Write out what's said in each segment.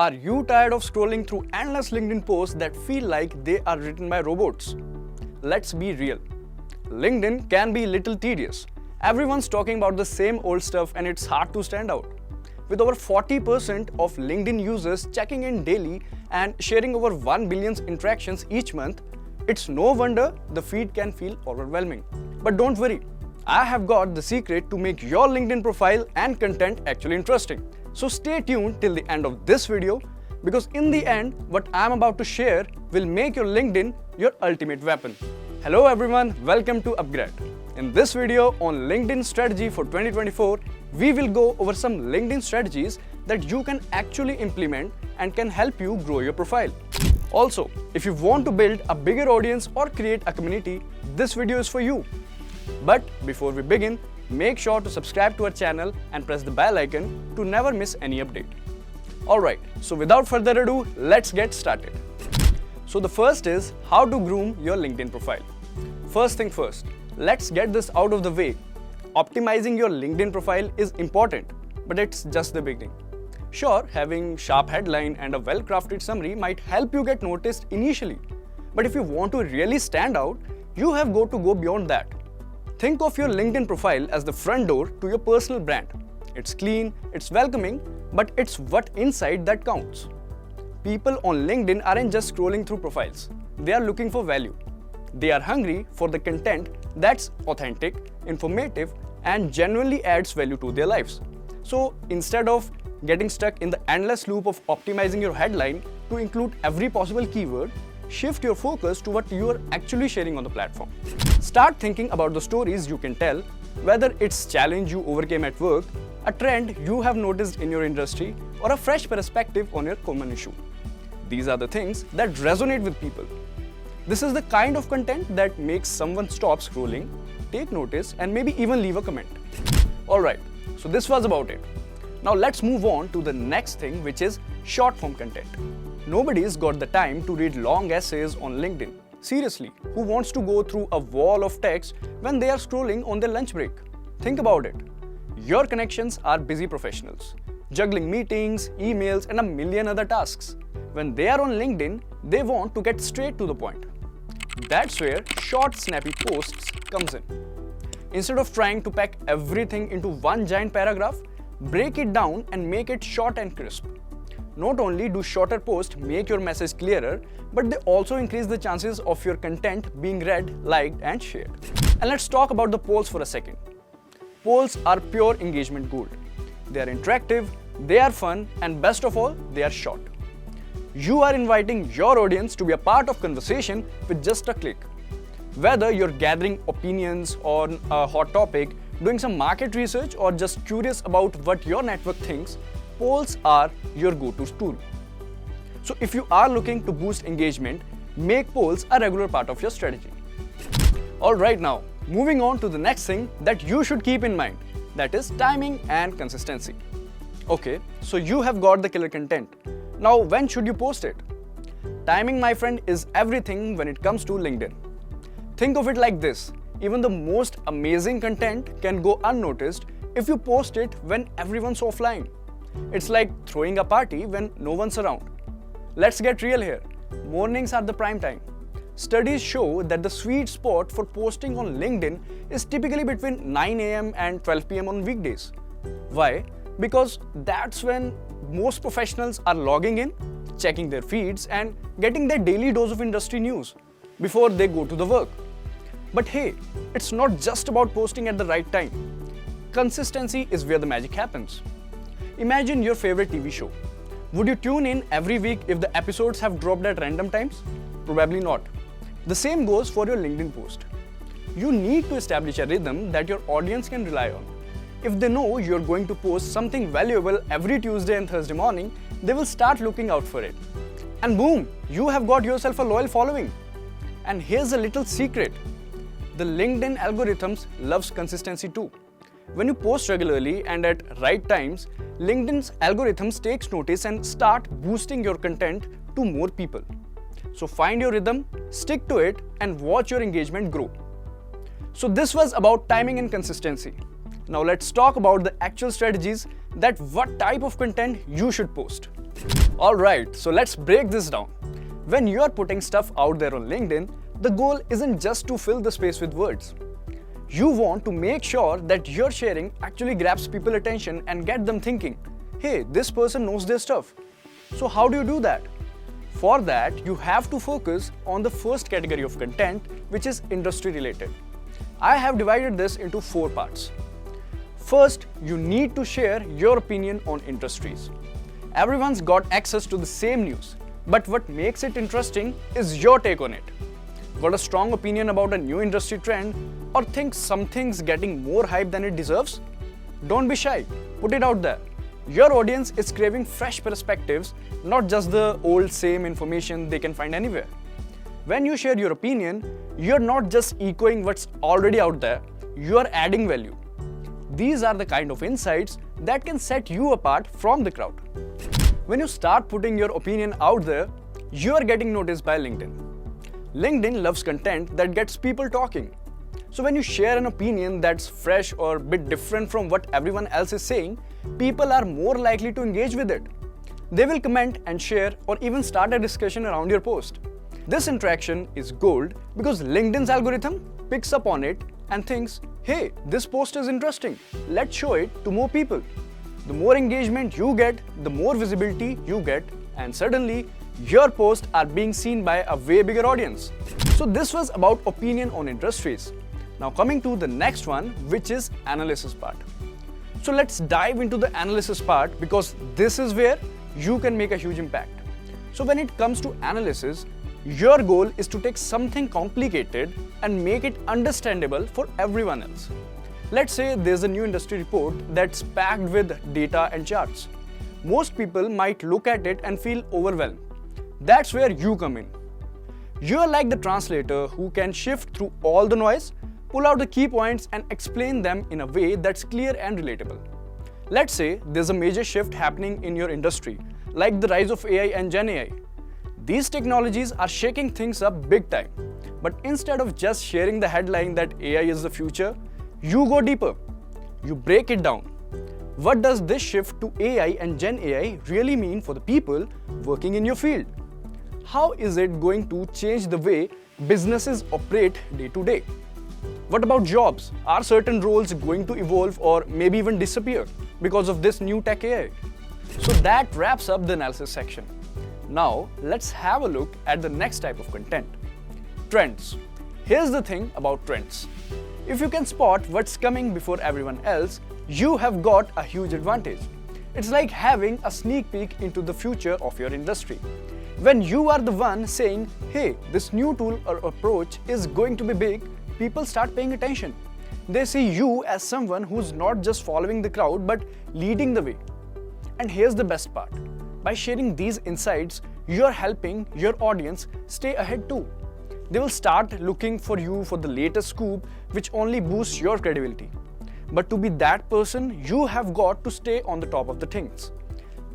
Are you tired of scrolling through endless LinkedIn posts that feel like they are written by robots? Let's be real. LinkedIn can be a little tedious. Everyone's talking about the same old stuff and it's hard to stand out. With over 40% of LinkedIn users checking in daily and sharing over 1 billion interactions each month, it's no wonder the feed can feel overwhelming. But don't worry, I have got the secret to make your LinkedIn profile and content actually interesting. So stay tuned till the end of this video, because in the end, what I'm about to share will make your LinkedIn your ultimate weapon. Hello everyone, welcome to Upgrade. In this video on LinkedIn strategy for 2024, we will go over some LinkedIn strategies that you can actually implement and can help you grow your profile. Also, if you want to build a bigger audience or create a community, this video is for you. But before we begin, make sure to subscribe to our channel and press the bell icon to never miss any update. Alright, so without further ado, let's get started. So the first is how to groom your LinkedIn profile. First thing first, let's get this out of the way. Optimizing your LinkedIn profile is important, but it's just the beginning. Sure, having sharp headline and a well-crafted summary might help you get noticed initially. But if you want to really stand out, you have got to go beyond that. Think of your LinkedIn profile as the front door to your personal brand. It's clean, it's welcoming, but it's what inside that counts. People on LinkedIn aren't just scrolling through profiles. They are looking for value. They are hungry for the content that's authentic, informative, and genuinely adds value to their lives. So instead of getting stuck in the endless loop of optimizing your headline to include every possible keyword, shift your focus to what you are actually sharing on the platform. Start thinking about the stories you can tell, whether it's a challenge you overcame at work, a trend you have noticed in your industry, or a fresh perspective on your common issue. These are the things that resonate with people. This is the kind of content that makes someone stop scrolling, take notice, and maybe even leave a comment. Alright, so this was about it. Now let's move on to the next thing, which is short form content. Nobody's got the time to read long essays on LinkedIn. Seriously, who wants to go through a wall of text when they are scrolling on their lunch break? Think about it. Your connections are busy professionals, juggling meetings, emails, and a million other tasks. When they are on LinkedIn, they want to get straight to the point. That's where short, snappy posts comes in. Instead of trying to pack everything into one giant paragraph, break it down and make it short and crisp. Not only do shorter posts make your message clearer, but they also increase the chances of your content being read, liked, and shared. And let's talk about the polls for a second. Polls are pure engagement gold. They are interactive, they are fun, and best of all, they are short. You are inviting your audience to be a part of conversation with just a click. Whether you're gathering opinions on a hot topic, doing some market research, or just curious about what your network thinks, polls are your go-to tool. So if you are looking to boost engagement, make polls a regular part of your strategy. Alright, now moving on to the next thing that you should keep in mind, that is timing and consistency. Okay, so you have got the killer content. Now when should you post it? Timing, my friend, is everything when it comes to LinkedIn. Think of it like this. Even the most amazing content can go unnoticed if you post it when everyone's offline. It's like throwing a party when no one's around. Let's get real here. Mornings are the prime time. Studies show that the sweet spot for posting on LinkedIn is typically between 9 AM and 12 PM on weekdays. Why? Because that's when most professionals are logging in, checking their feeds, and getting their daily dose of industry news before they go to the work. But hey, it's not just about posting at the right time. Consistency is where the magic happens. Imagine your favorite TV show. Would you tune in every week if the episodes have dropped at random times? Probably not. The same goes for your LinkedIn post. You need to establish a rhythm that your audience can rely on. If they know you're going to post something valuable every Tuesday and Thursday morning, they will start looking out for it. And boom, you have got yourself a loyal following. And here's a little secret. The LinkedIn algorithms loves consistency too. When you post regularly and at right times, LinkedIn's algorithms takes notice and start boosting your content to more people. So find your rhythm, stick to it, and watch your engagement grow. So this was about timing and consistency. Now let's talk about the actual strategies that what type of content you should post. Alright, so let's break this down. When you are putting stuff out there on LinkedIn, the goal isn't just to fill the space with words. You want to make sure that your sharing actually grabs people's attention and get them thinking, hey, this person knows their stuff. So how do you do that? For that, you have to focus on the first category of content, which is industry related. I have divided this into 4 parts. First, you need to share your opinion on industries. Everyone's got access to the same news, but what makes it interesting is your take on it. Got a strong opinion about a new industry trend or think something's getting more hype than it deserves? Don't be shy, put it out there. Your audience is craving fresh perspectives, not just the old same information they can find anywhere. When you share your opinion, you're not just echoing what's already out there, you're adding value. These are the kind of insights that can set you apart from the crowd. When you start putting your opinion out there, you're getting noticed by LinkedIn. LinkedIn loves content that gets people talking. So when you share an opinion that's fresh or a bit different from what everyone else is saying, people are more likely to engage with it. They will comment and share or even start a discussion around your post. This interaction is gold because LinkedIn's algorithm picks up on it and thinks, hey, this post is interesting, let's show it to more people. The more engagement you get, the more visibility you get, and suddenly your posts are being seen by a way bigger audience. So this was about opinion on industries. Now coming to the next one, which is analysis part. So let's dive into the analysis part because this is where you can make a huge impact. So when it comes to analysis, your goal is to take something complicated and make it understandable for everyone else. Let's say there's a new industry report that's packed with data and charts. Most people might look at it and feel overwhelmed. That's where you come in. You're like the translator who can shift through all the noise, pull out the key points and explain them in a way that's clear and relatable. Let's say there's a major shift happening in your industry, like the rise of AI and Gen AI. These technologies are shaking things up big time. But instead of just sharing the headline that AI is the future, you go deeper. You break it down. What does this shift to AI and Gen AI really mean for the people working in your field? How is it going to change the way businesses operate day to day? What about jobs? Are certain roles going to evolve or maybe even disappear because of this new tech AI? So that wraps up the analysis section. Now let's have a look at the next type of content. Trends. Here's the thing about trends. If you can spot what's coming before everyone else, you have got a huge advantage. It's like having a sneak peek into the future of your industry. When you are the one saying, hey, this new tool or approach is going to be big, people start paying attention. They see you as someone who's not just following the crowd but leading the way. And here's the best part. By sharing these insights, you're helping your audience stay ahead too. They will start looking for you for the latest scoop, which only boosts your credibility. But to be that person, you have got to stay on the top of the things.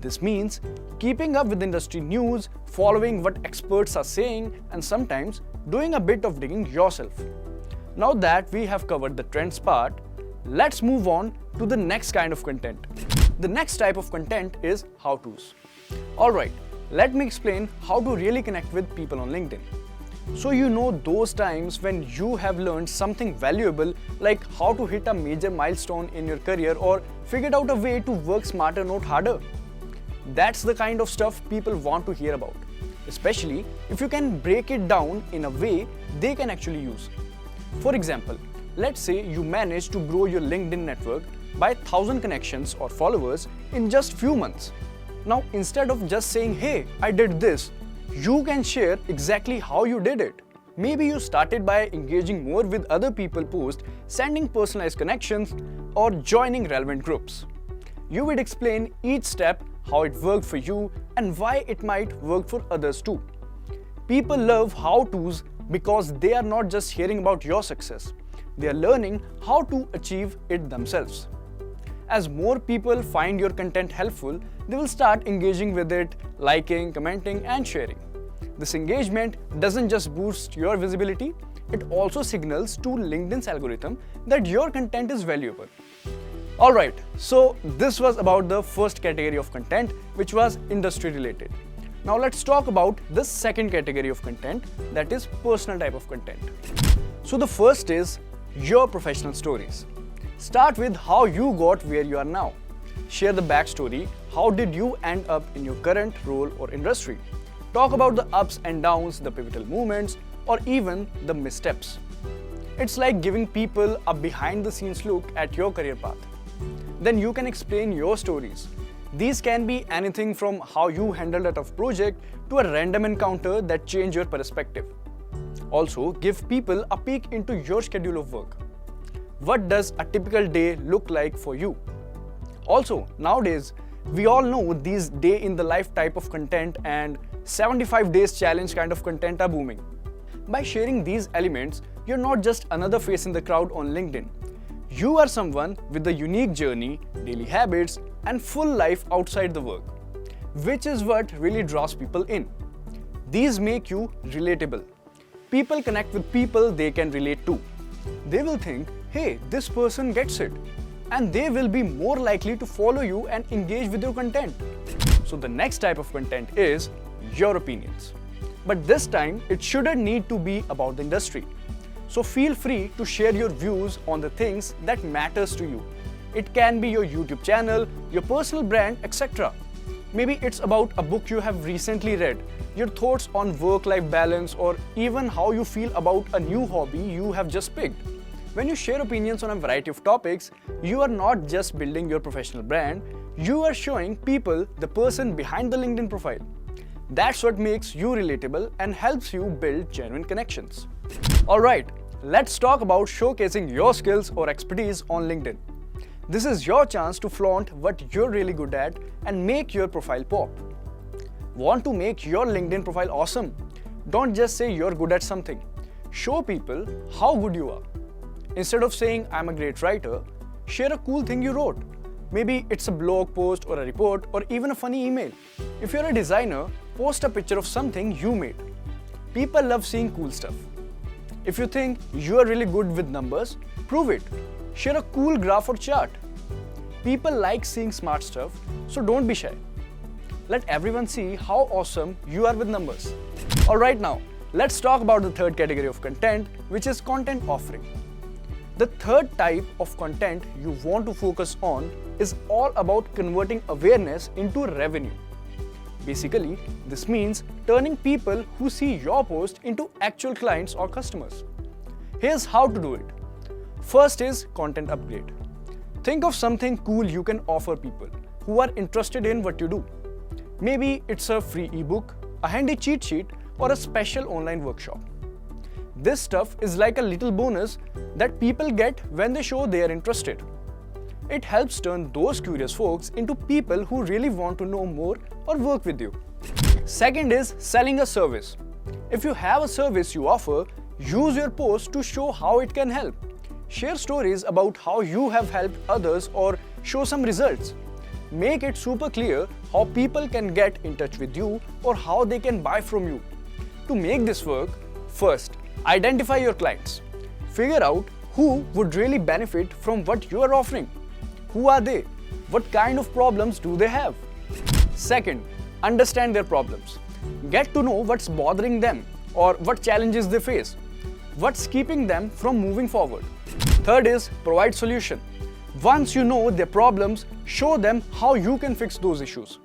This means keeping up with industry news, following what experts are saying, and sometimes doing a bit of digging yourself. Now that we have covered the trends part, let's move on to the next kind of content. The next type of content is how-tos. Alright, let me explain how to really connect with people on LinkedIn. So you know those times when you have learned something valuable like how to hit a major milestone in your career or figured out a way to work smarter, not harder. That's the kind of stuff people want to hear about, especially if you can break it down in a way they can actually use. For example, let's say you manage to grow your LinkedIn network by 1,000 connections or followers in just few months. Now instead of just saying, hey, I did this, you can share exactly how you did it. Maybe you started by engaging more with other people's posts, sending personalized connections, or joining relevant groups. You would explain each step, how it worked for you, and why it might work for others too. People love how-tos because they are not just hearing about your success, they are learning how to achieve it themselves. As more people find your content helpful, they will start engaging with it, liking, commenting, and sharing. This engagement doesn't just boost your visibility, it also signals to LinkedIn's algorithm that your content is valuable. Alright, so this was about the first category of content, which was industry related. Now let's talk about the second category of content, that is personal type of content. So the first is your professional stories. Start with how you got where you are now. Share the backstory, how did you end up in your current role or industry. Talk about the ups and downs, the pivotal moments, or even the missteps. It's like giving people a behind the scenes look at your career path. Then you can explain your stories. These can be anything from how you handled a tough project to a random encounter that changed your perspective. Also, give people a peek into your schedule of work. What does a typical day look like for you? Also, nowadays, we all know these day in the life type of content and 75 days challenge kind of content are booming. By sharing these elements, you're not just another face in the crowd on LinkedIn. You are someone with a unique journey, daily habits, and full life outside the work, which is what really draws people in. These make you relatable. People connect with people they can relate to. They will think, hey, this person gets it, and they will be more likely to follow you and engage with your content. So the next type of content is your opinions. But this time, it shouldn't need to be about the industry. So feel free to share your views on the things that matters to you. It can be your YouTube channel, your personal brand, etc. Maybe it's about a book you have recently read, your thoughts on work-life balance, or even how you feel about a new hobby you have just picked. When you share opinions on a variety of topics, you are not just building your professional brand, you are showing people the person behind the LinkedIn profile. That's what makes you relatable and helps you build genuine connections. Alright, let's talk about showcasing your skills or expertise on LinkedIn. This is your chance to flaunt what you're really good at and make your profile pop. Want to make your LinkedIn profile awesome? Don't just say you're good at something. Show people how good you are. Instead of saying I'm a great writer, share a cool thing you wrote. Maybe it's a blog post or a report or even a funny email. If you're a designer, post a picture of something you made. People love seeing cool stuff. If you think you are really good with numbers, prove it. Share a cool graph or chart. People like seeing smart stuff, so don't be shy. Let everyone see how awesome you are with numbers. Alright, now let's talk about the third category of content, which is content offering. The third type of content you want to focus on is all about converting awareness into revenue. Basically, this means turning people who see your post into actual clients or customers. Here's how to do it. First is content upgrade. Think of something cool you can offer people who are interested in what you do. Maybe it's a free ebook, a handy cheat sheet, or a special online workshop. This stuff is like a little bonus that people get when they show they are interested. It helps turn those curious folks into people who really want to know more or work with you. Second is selling a service. If you have a service you offer, use your post to show how it can help. Share stories about how you have helped others or show some results. Make it super clear how people can get in touch with you or how they can buy from you. To make this work, first, identify your clients. Figure out who would really benefit from what you are offering. Who are they? What kind of problems do they have? Second, understand their problems. Get to know what's bothering them or what challenges they face. What's keeping them from moving forward. Third is provide solution. Once you know their problems, show them how you can fix those issues.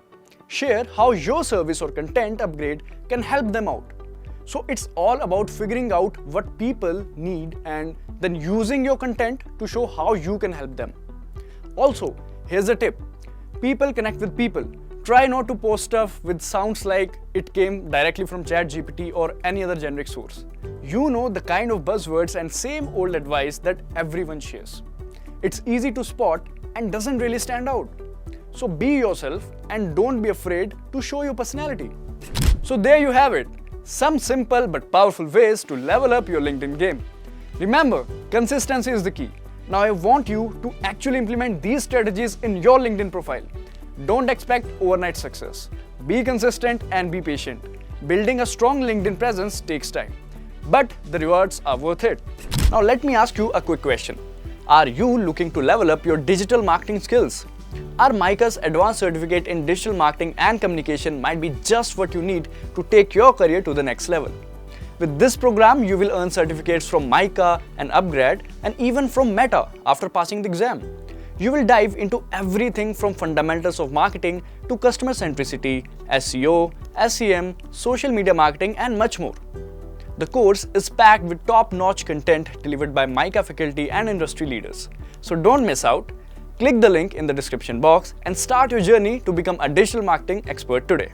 Share how your service or content upgrade can help them out. So it's all about figuring out what people need and then using your content to show how you can help them. Also, here's a tip. People connect with people. Try not to post stuff which sounds like it came directly from ChatGPT or any other generic source. You know the kind of buzzwords and same old advice that everyone shares. It's easy to spot and doesn't really stand out. So be yourself and don't be afraid to show your personality. So there you have it. Some simple but powerful ways to level up your LinkedIn game. Remember, consistency is the key. Now I want you to actually implement these strategies in your LinkedIn profile. Don't expect overnight success. Be consistent and be patient. Building a strong LinkedIn presence takes time, but the rewards are worth it. Now let me ask you a quick question. Are you looking to level up your digital marketing skills? Our MICA's advanced certificate in digital marketing and communication might be just what you need to take your career to the next level. With this program, you will earn certificates from MICA and Upgrade and even from Meta after passing the exam. You will dive into everything from fundamentals of marketing to customer centricity, SEO, SEM, social media marketing, and much more. The course is packed with top-notch content delivered by MICA faculty and industry leaders. So don't miss out. Click the link in the description box and start your journey to become a digital marketing expert today.